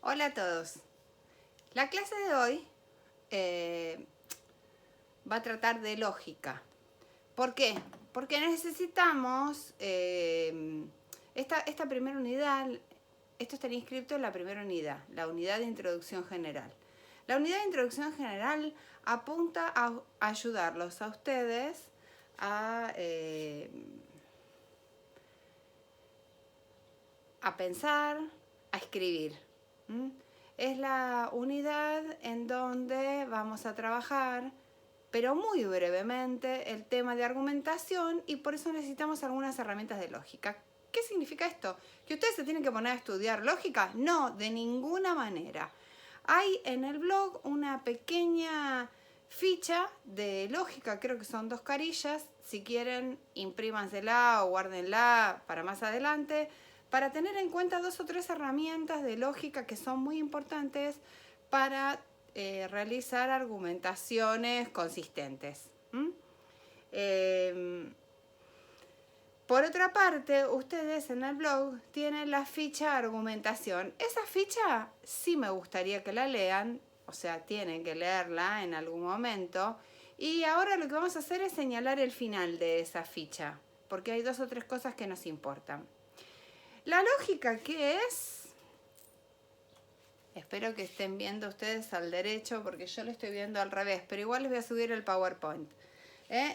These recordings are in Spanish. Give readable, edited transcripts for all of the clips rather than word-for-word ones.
Hola a todos. La clase de hoy va a tratar de lógica. ¿Por qué? Porque necesitamos esta primera unidad, esto estaría inscrito en la primera unidad, la unidad de introducción general. La unidad de introducción general apunta a ayudarlos a ustedes a pensar, a escribir. Es la unidad en donde vamos a trabajar, pero muy brevemente, el tema de argumentación y por eso necesitamos algunas herramientas de lógica. ¿Qué significa esto? ¿Que ustedes se tienen que poner a estudiar lógica? No, de ninguna manera. Hay en el blog una pequeña ficha de lógica, creo que son 2 carillas. Si quieren, imprímansela o guárdenla para más adelante, para tener en cuenta 2 o 3 herramientas de lógica que son muy importantes para realizar argumentaciones consistentes. Por otra parte, ustedes en el blog tienen la ficha argumentación. Esa ficha sí me gustaría que la lean, o sea, tienen que leerla en algún momento. Y ahora lo que vamos a hacer es señalar el final de esa ficha, porque hay 2 o 3 cosas que nos importan. La lógica, ¿qué es? Espero que estén viendo ustedes al derecho, porque yo lo estoy viendo al revés, pero igual les voy a subir el PowerPoint.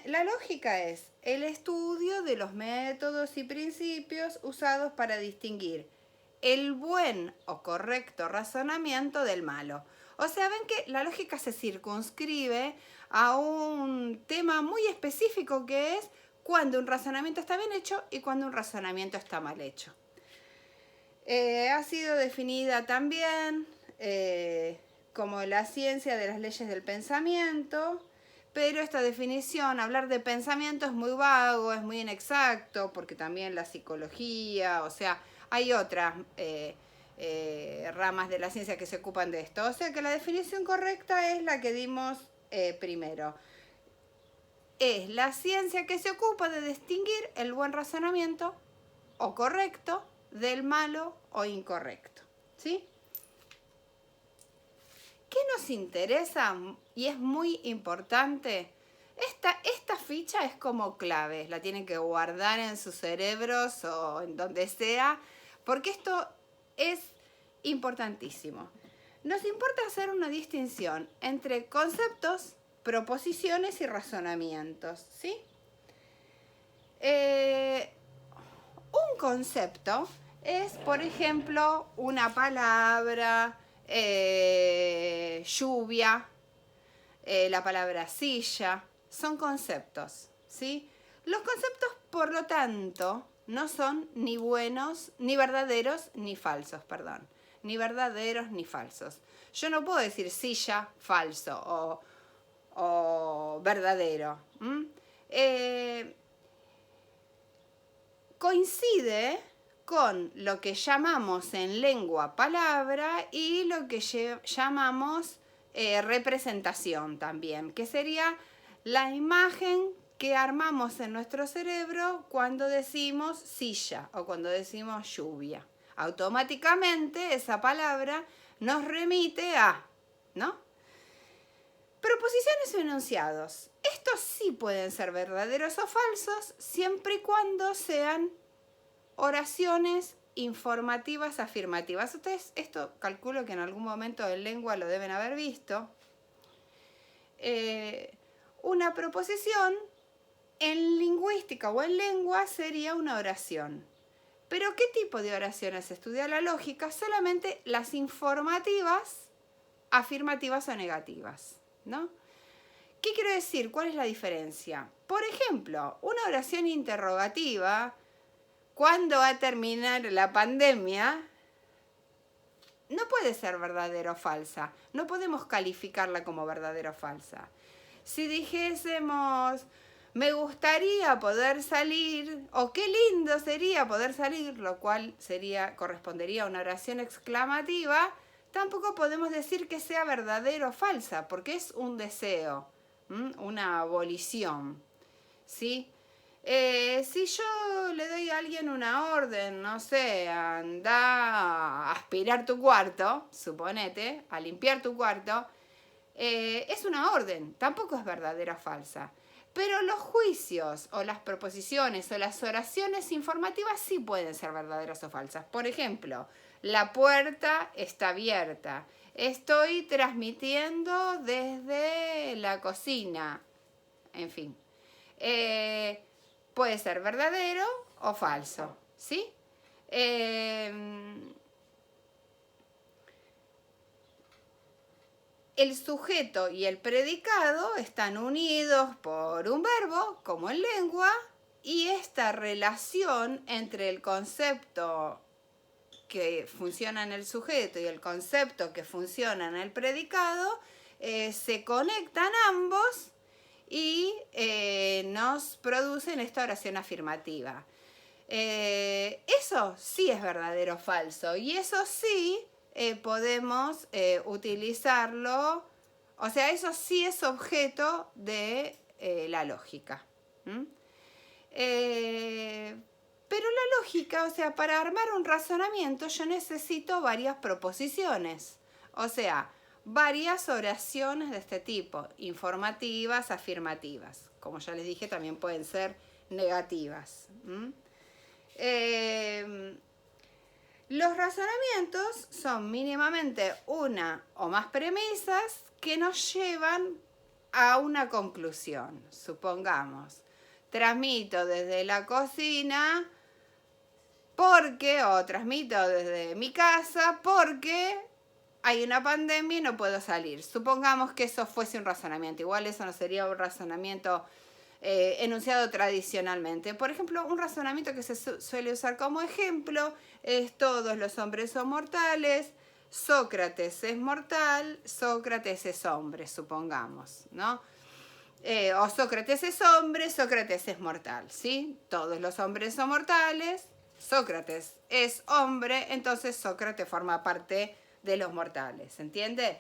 La lógica es el estudio de los métodos y principios usados para distinguir el buen o correcto razonamiento del malo. O sea, ven que la lógica se circunscribe a un tema muy específico que es cuando un razonamiento está bien hecho y cuando un razonamiento está mal hecho. Ha sido definida también como la ciencia de las leyes del pensamiento, pero esta definición, hablar de pensamiento es muy vago, es muy inexacto, porque también la psicología, o sea, hay otras ramas de la ciencia que se ocupan de esto. O sea que la definición correcta es la que dimos primero. Es la ciencia que se ocupa de distinguir el buen razonamiento o correcto del malo o incorrecto, ¿sí? ¿Qué nos interesa? Y es muy importante. Esta ficha es como clave, la tienen que guardar en sus cerebros o en donde sea, porque esto es importantísimo. Nos importa hacer una distinción entre conceptos, proposiciones y razonamientos, ¿sí? Un concepto es, por ejemplo, una palabra, lluvia, la palabra silla, son conceptos, ¿sí? Los conceptos, por lo tanto, no son ni buenos, ni verdaderos, ni falsos, perdón. Ni verdaderos ni falsos. Yo no puedo decir silla, falso o verdadero. Coincide con lo que llamamos en lengua palabra y lo que llamamos representación también, que sería la imagen que armamos en nuestro cerebro cuando decimos silla o cuando decimos lluvia. Automáticamente esa palabra nos remite a, ¿no? Proposiciones o enunciados. Estos sí pueden ser verdaderos o falsos siempre y cuando sean oraciones informativas afirmativas. Ustedes esto calculo que en algún momento en lengua lo deben haber visto. Una proposición en lingüística o en lengua sería una oración. Pero ¿qué tipo de oraciones estudia la lógica? Solamente las informativas, afirmativas o negativas, ¿no? ¿Qué quiero decir? ¿Cuál es la diferencia? Por ejemplo, una oración interrogativa, ¿cuándo va a terminar la pandemia? No puede ser verdadera o falsa. No podemos calificarla como verdadera o falsa. Si dijésemos, me gustaría poder salir, o qué lindo sería poder salir, lo cual correspondería a una oración exclamativa, tampoco podemos decir que sea verdadera o falsa, porque es un deseo, una abolición, ¿sí? Si yo le doy a alguien una orden, no sé, anda a aspirar tu cuarto, suponete, a limpiar tu cuarto, es una orden, tampoco es verdadera o falsa. Pero los juicios o las proposiciones o las oraciones informativas sí pueden ser verdaderas o falsas. Por ejemplo, la puerta está abierta. Estoy transmitiendo desde la cocina. En fin. Puede ser verdadero o falso, ¿sí? El sujeto y el predicado están unidos por un verbo, como en lengua, y esta relación entre el concepto que funciona en el sujeto y el concepto que funciona en el predicado se conectan ambos y nos producen esta oración afirmativa. Eso sí es verdadero o falso, y eso sí podemos utilizarlo, o sea, eso sí es objeto de la lógica. Pero la lógica, o sea, para armar un razonamiento yo necesito varias proposiciones, o sea, varias oraciones de este tipo, informativas, afirmativas. Como ya les dije, también pueden ser negativas. Los razonamientos son mínimamente una o más premisas que nos llevan a una conclusión. Supongamos, transmito desde la cocina porque, o transmito desde mi casa porque hay una pandemia y no puedo salir. Supongamos que eso fuese un razonamiento. Igual eso no sería un razonamiento enunciado tradicionalmente. Por ejemplo, un razonamiento que se suele usar como ejemplo es: todos los hombres son mortales, Sócrates es mortal, Sócrates es hombre, supongamos, ¿no? O Sócrates es hombre, Sócrates es mortal, ¿sí? Todos los hombres son mortales, Sócrates es hombre, entonces Sócrates forma parte de los mortales, ¿entiende?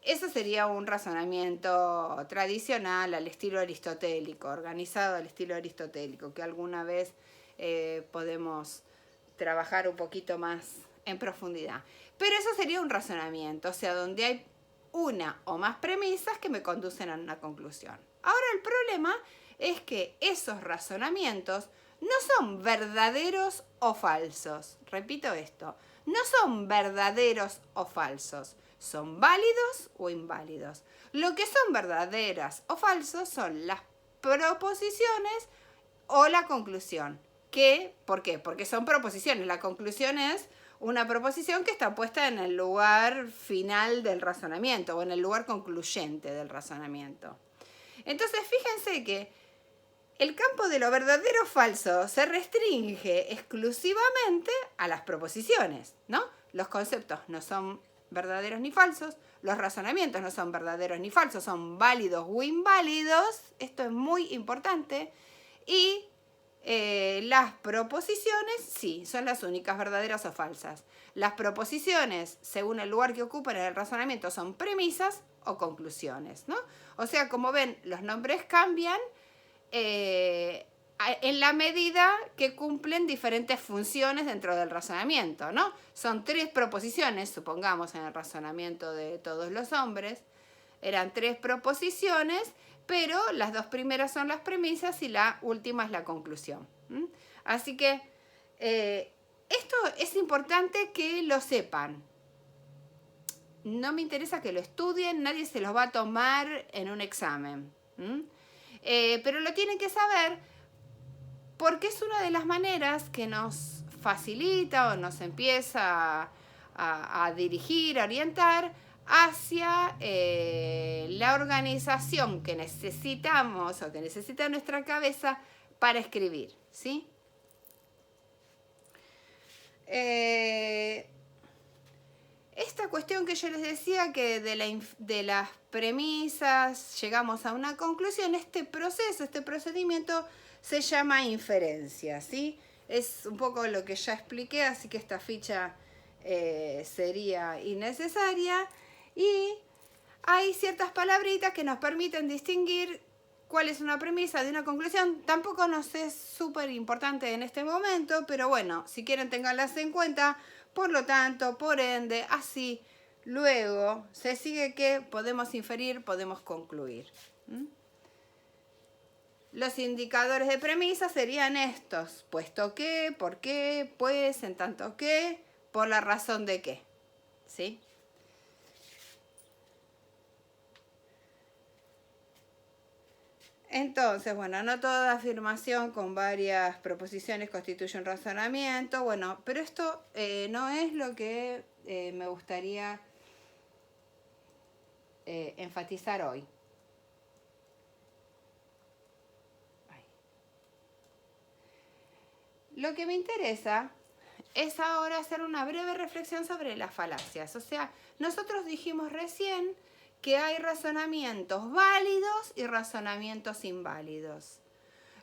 Eso sería un razonamiento tradicional al estilo aristotélico, organizado al estilo aristotélico, que alguna vez podemos trabajar un poquito más en profundidad. Pero eso sería un razonamiento, o sea, donde hay una o más premisas que me conducen a una conclusión. Ahora el problema es que esos razonamientos no son verdaderos o falsos. Repito esto, no son verdaderos o falsos. Son válidos o inválidos. Lo que son verdaderas o falsos son las proposiciones o la conclusión. ¿Por qué? Porque son proposiciones. La conclusión es una proposición que está puesta en el lugar final del razonamiento o en el lugar concluyente del razonamiento. Entonces, fíjense que el campo de lo verdadero o falso se restringe exclusivamente a las proposiciones, ¿no? Los conceptos no son verdaderos ni falsos, los razonamientos no son verdaderos ni falsos, son válidos o inválidos, esto es muy importante, y las proposiciones sí, son las únicas verdaderas o falsas. Las proposiciones, según el lugar que ocupan en el razonamiento, son premisas o conclusiones, ¿no? O sea, como ven, los nombres cambian en la medida que cumplen diferentes funciones dentro del razonamiento, ¿no? Son 3 proposiciones, supongamos, en el razonamiento de todos los hombres. Eran 3 proposiciones, pero las 2 primeras son las premisas y la última es la conclusión. Así que esto es importante que lo sepan. No me interesa que lo estudien, nadie se los va a tomar en un examen. Pero lo tienen que saber porque es una de las maneras que nos facilita o nos empieza a dirigir, a orientar hacia la organización que necesitamos o que necesita nuestra cabeza para escribir, ¿sí? Esta cuestión que yo les decía, que de las premisas llegamos a una conclusión, este proceso, este procedimiento se llama inferencia, ¿sí? Es un poco lo que ya expliqué, así que esta ficha sería innecesaria. Y hay ciertas palabritas que nos permiten distinguir ¿Cuál es una premisa de una conclusión? Tampoco nos es súper importante en este momento, pero bueno, si quieren tenganlas en cuenta. Por lo tanto, por ende, así, luego se sigue que podemos inferir, podemos concluir. Los indicadores de premisa serían estos: puesto que, por qué, pues, en tanto que, por la razón de qué. ¿Sí? Entonces, bueno, no toda afirmación con varias proposiciones constituye un razonamiento. Bueno, pero esto no es lo que me gustaría enfatizar hoy. Lo que me interesa es ahora hacer una breve reflexión sobre las falacias. O sea, nosotros dijimos recién que hay razonamientos válidos y razonamientos inválidos.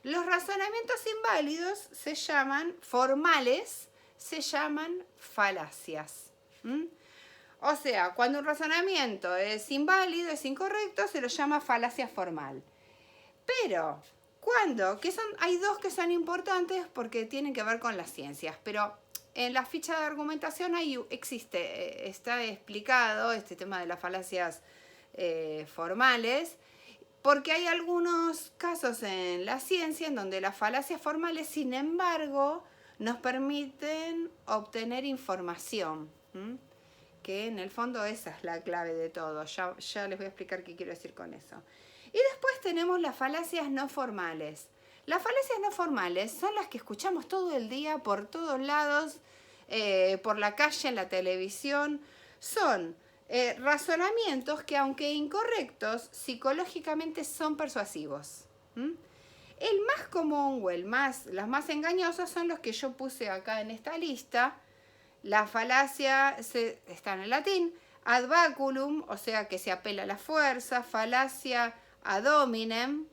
Los razonamientos inválidos se llaman formales, se llaman falacias. O sea, cuando un razonamiento es inválido, es incorrecto, se lo llama falacia formal. Pero hay dos que son importantes porque tienen que ver con las ciencias, pero en la ficha de argumentación está explicado este tema de las falacias formales, porque hay algunos casos en la ciencia en donde las falacias formales, sin embargo, nos permiten obtener información, que en el fondo esa es la clave de todo. Ya les voy a explicar qué quiero decir con eso. Y después tenemos las falacias no formales. Las falacias no formales son las que escuchamos todo el día, por todos lados, por la calle, en la televisión. Son razonamientos que, aunque incorrectos, psicológicamente son persuasivos. El más común o las más engañosas son los que yo puse acá en esta lista. La falacia está en el latín, ad baculum, o sea que se apela a la fuerza, falacia ad hominem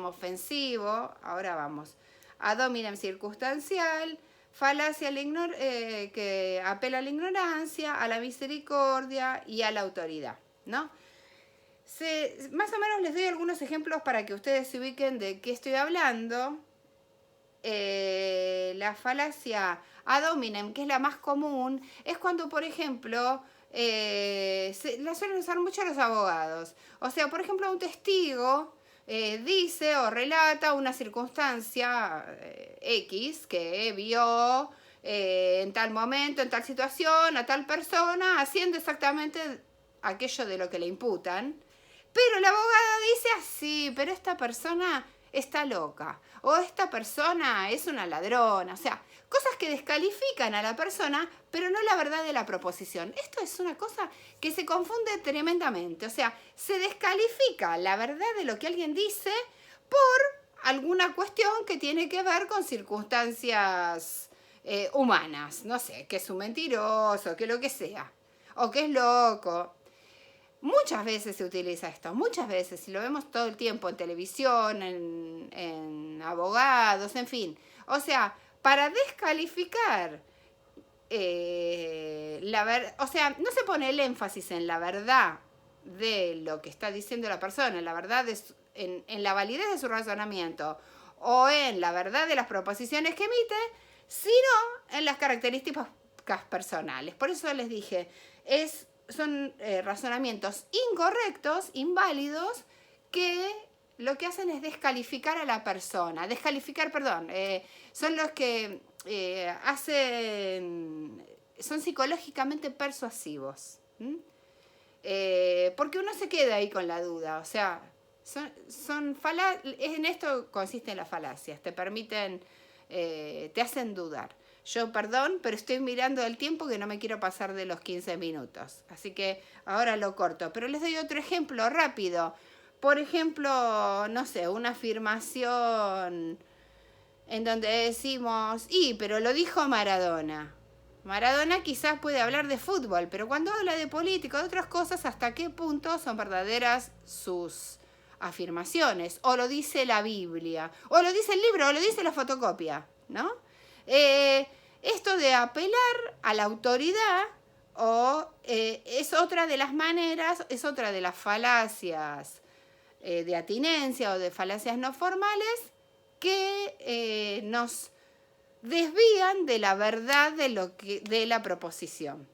ofensivo, ahora vamos, ad hominem circunstancial, falacia que apela a la ignorancia, a la misericordia y a la autoridad, ¿no? Más o menos les doy algunos ejemplos para que ustedes se ubiquen de qué estoy hablando. La falacia ad hominem, que es la más común, es cuando, por ejemplo, la suelen usar mucho los abogados. O sea, por ejemplo, un testigo dice o relata una circunstancia X que vio en tal momento, en tal situación, a tal persona, haciendo exactamente aquello de lo que le imputan. Pero el abogado dice así, pero esta persona está loca, o esta persona es una ladrona, o sea, cosas que descalifican a la persona, pero no la verdad de la proposición. Esto es una cosa que se confunde tremendamente, o sea, se descalifica la verdad de lo que alguien dice por alguna cuestión que tiene que ver con circunstancias humanas, no sé, que es un mentiroso, que lo que sea, o que es loco. Muchas veces se utiliza esto, muchas veces, y lo vemos todo el tiempo en televisión, en abogados, en fin. O sea, para descalificar o sea, no se pone el énfasis en la verdad de lo que está diciendo la persona, en la verdad en la validez de su razonamiento o en la verdad de las proposiciones que emite, sino en las características personales. Por eso les dije, son razonamientos incorrectos, inválidos, que lo que hacen es descalificar a la persona. Son los que son psicológicamente persuasivos. Porque uno se queda ahí con la duda. O sea, en esto consisten las falacias. Te permiten, te hacen dudar. Yo, perdón, pero estoy mirando el tiempo que no me quiero pasar de los 15 minutos. Así que ahora lo corto. Pero les doy otro ejemplo rápido. Por ejemplo, no sé, una afirmación en donde decimos, pero lo dijo Maradona. Maradona quizás puede hablar de fútbol, pero cuando habla de política o de otras cosas, ¿hasta qué punto son verdaderas sus afirmaciones? O lo dice la Biblia, o lo dice el libro, o lo dice la fotocopia, ¿no? Esto de apelar a la autoridad es otra de las maneras, es otra de las falacias de atinencia o de falacias no formales que nos desvían de la verdad de la proposición.